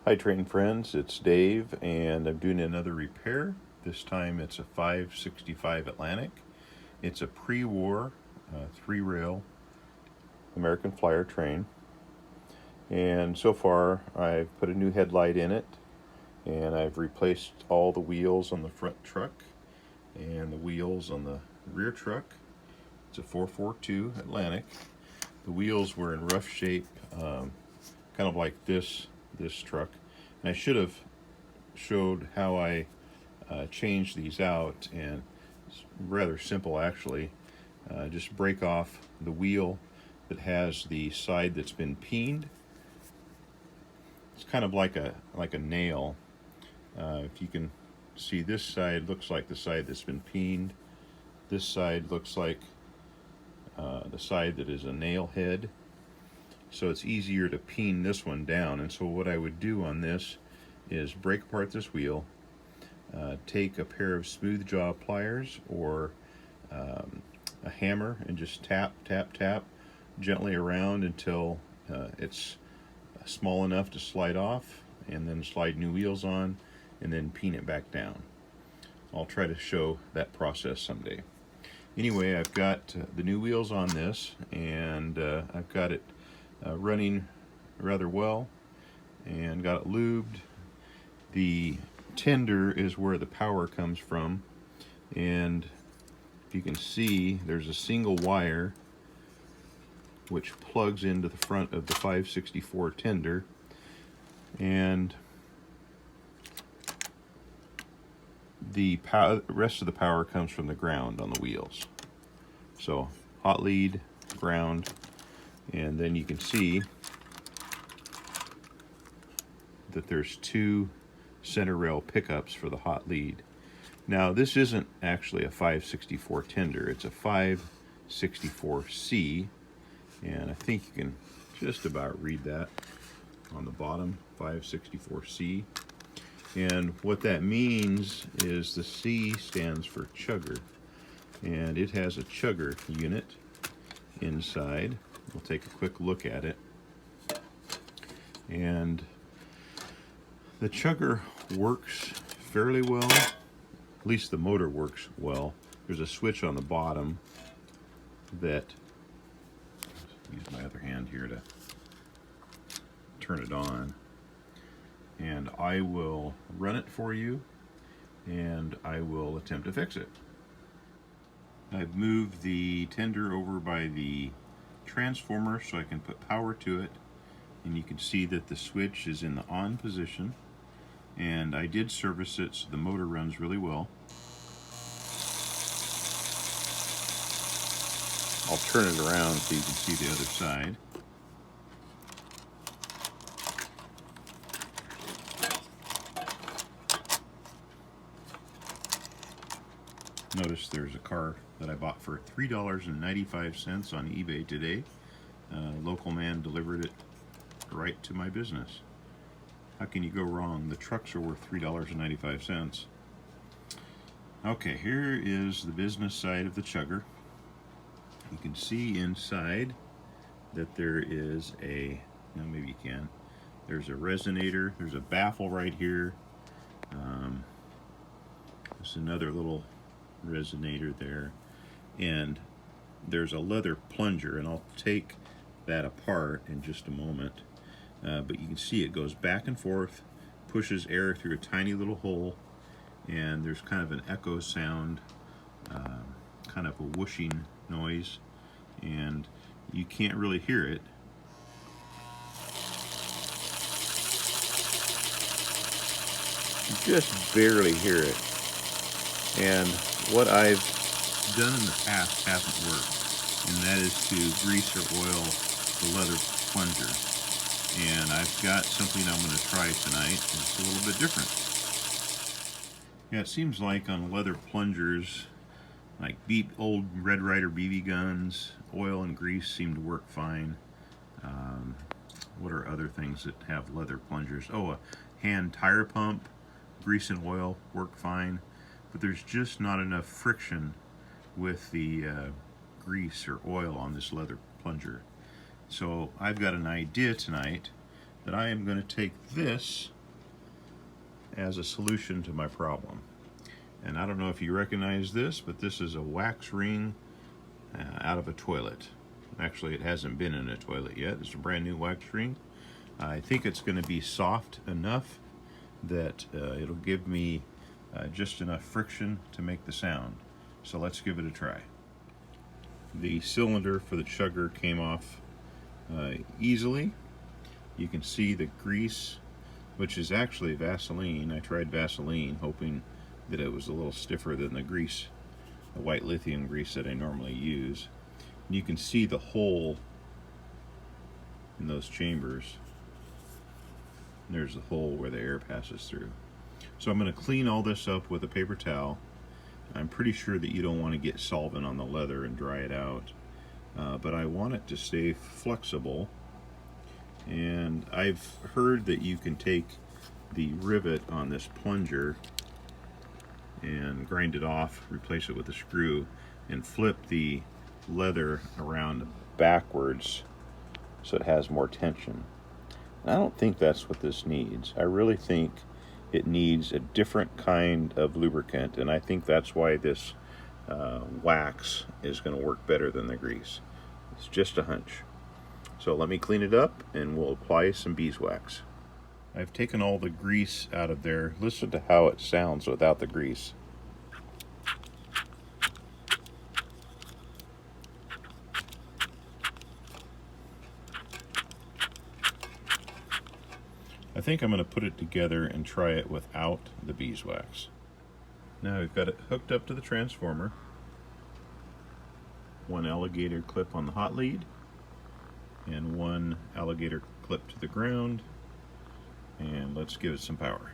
Hi train friends, it's Dave and I'm doing another repair. This time it's a 565 Atlantic. It's a pre-war 3-rail American Flyer train, and so far I've put a new headlight in it and I've replaced all the wheels on the front truck and the wheels on the rear truck. It's a 442 Atlantic. The wheels were in rough shape, kind of like this truck, and I should have showed how I changed these out, and it's rather simple actually. Just break off the wheel that has the side that's been peened. It's kind of like a nail. If you can see, this side looks like the side that's been peened. This side looks like the side that is a nail head. So it's easier to peen this one down. And so what I would do on this is break apart this wheel, take a pair of smooth jaw pliers or a hammer and just tap gently around until it's small enough to slide off, and then slide new wheels on and then peen it back down. I'll try to show that process someday. Anyway, I've got the new wheels on this, and I've got it running rather well and got it lubed. The tender is where the power comes from, and if you can see, there's a single wire which plugs into the front of the 564 tender, and the rest of the power comes from the ground on the wheels. So hot lead, ground, and then you can see that there's two center rail pickups for the hot lead. Now this isn't actually a 564 tender, it's a 564C, and I think you can just about read that on the bottom, 564C. And what that means is the C stands for Chugger, and it has a Chugger unit inside. We'll take a quick look at it. And the Chugger works fairly well, at least the motor works well. There's a switch on the bottom that, use my other hand here to turn it on, and I will run it for you and I will attempt to fix it. I've moved the tender over by the transformer so I can put power to it, and you can see that the switch is in the on position, and I did service it so the motor runs really well. I'll turn it around so you can see the other side. Notice there's a car that I bought for $3.95 on eBay today. Local man delivered it right to my business. How can you go wrong? The trucks are worth $3.95. Okay, here is the business side of the Chugger. You can see inside that there is a, now maybe you can, there's a resonator, there's a baffle right here. There's another little resonator there, and there's a leather plunger, and I'll take that apart in just a moment. But you can see it goes back and forth, pushes air through a tiny little hole, and there's kind of an echo sound, kind of a whooshing noise, and you can't really hear it. You just barely hear it. And what I've done in the past hasn't worked, and that is to grease or oil the leather plunger. And I've got something I'm going to try tonight, and it's a little bit different. Yeah, it seems like on leather plungers, like old Red Ryder BB guns, oil and grease seem to work fine. What are other things that have leather plungers? Oh, a hand tire pump, grease and oil work fine. But there's just not enough friction with the grease or oil on this leather plunger. So I've got an idea tonight that I am going to take this as a solution to my problem. And I don't know if you recognize this, but this is a wax ring out of a toilet. Actually, it hasn't been in a toilet yet. It's a brand new wax ring. I think it's going to be soft enough that it'll give me just enough friction to make the sound. So let's give it a try. The cylinder for the Chugger came off easily. You can see the grease, which is actually Vaseline. I tried Vaseline hoping that it was a little stiffer than the grease, the white lithium grease that I normally use. And you can see the hole in those chambers. And there's the hole where the air passes through. So I'm going to clean all this up with a paper towel. I'm pretty sure that you don't want to get solvent on the leather and dry it out, but I want it to stay flexible. And I've heard that you can take the rivet on this plunger and grind it off, replace it with a screw, and flip the leather around backwards so it has more tension. And I don't think that's what this needs. I really think it needs a different kind of lubricant, and I think that's why this wax is going to work better than the grease. It's just a hunch. So let me clean it up and we'll apply some beeswax. I've taken all the grease out of there. Listen to how it sounds without the grease. I think I'm going to put it together and try it without the beeswax. Now we've got it hooked up to the transformer. One alligator clip on the hot lead and one alligator clip to the ground. And let's give it some power.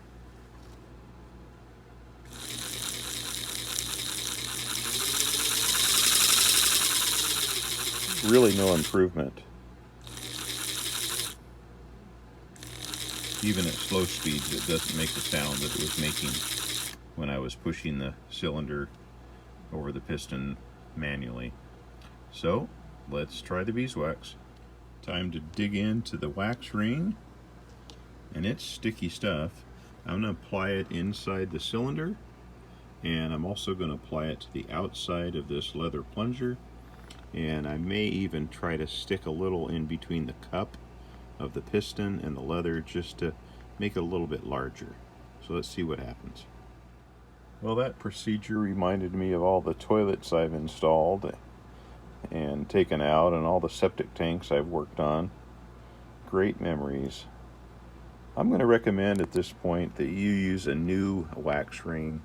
Really no improvement. Even at slow speeds, it doesn't make the sound that it was making when I was pushing the cylinder over the piston manually. So let's try the beeswax. Time to dig into the wax ring, and it's sticky stuff. I'm going to apply it inside the cylinder, and I'm also going to apply it to the outside of this leather plunger, and I may even try to stick a little in between the cup of the piston and the leather just to make it a little bit larger. So let's see what happens. Well, that procedure reminded me of all the toilets I've installed and taken out and all the septic tanks I've worked on. Great memories. I'm going to recommend at this point that you use a new wax ring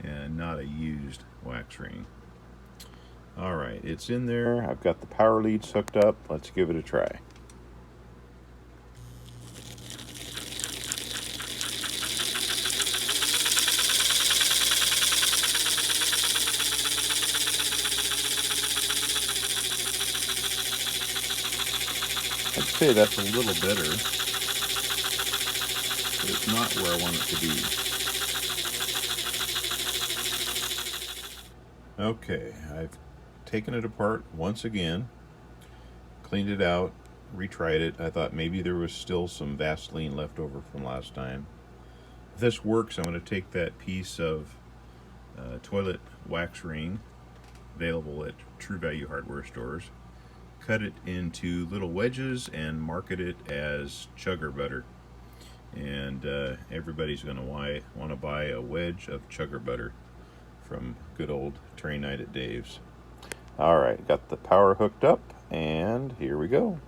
and not a used wax ring. Alright, it's in there. I've got the power leads hooked up. Let's give it a try. I'd say that's a little better, but it's not where I want it to be. Okay, I've taken it apart once again, cleaned it out, retried it. I thought maybe there was still some Vaseline left over from last time. If this works, I'm going to take that piece of toilet wax ring available at True Value hardware stores, cut it into little wedges, and market it as Chugger butter. And everybody's going to want to buy a wedge of Chugger butter from good old train night at Dave's. Alright, got the power hooked up, and here we go.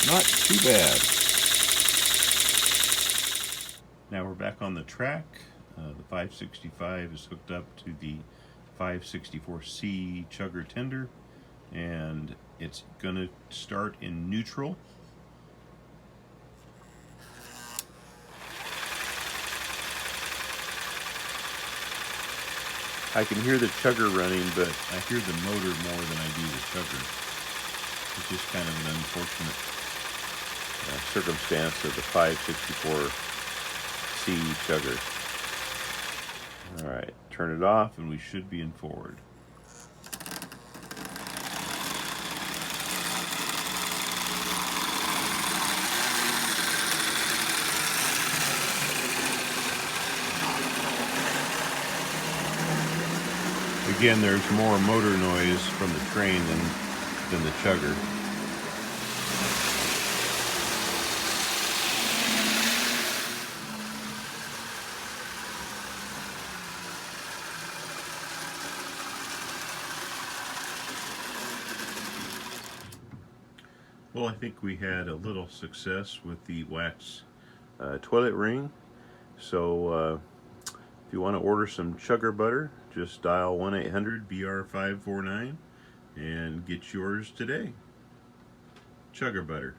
Not too bad. Now we're back on the track. The 565 is hooked up to the 564C Chugger tender, and it's going to start in neutral. I can hear the Chugger running, but I hear the motor more than I do the Chugger. It's just kind of an unfortunate circumstance of the 564C C Chugger. Alright, turn it off and we should be in forward. Again, there's more motor noise from the train than the Chugger. Well, I think we had a little success with the wax toilet ring. So if you want to order some Chugger butter, just dial 1-800-BR549 and get yours today. Chugger butter.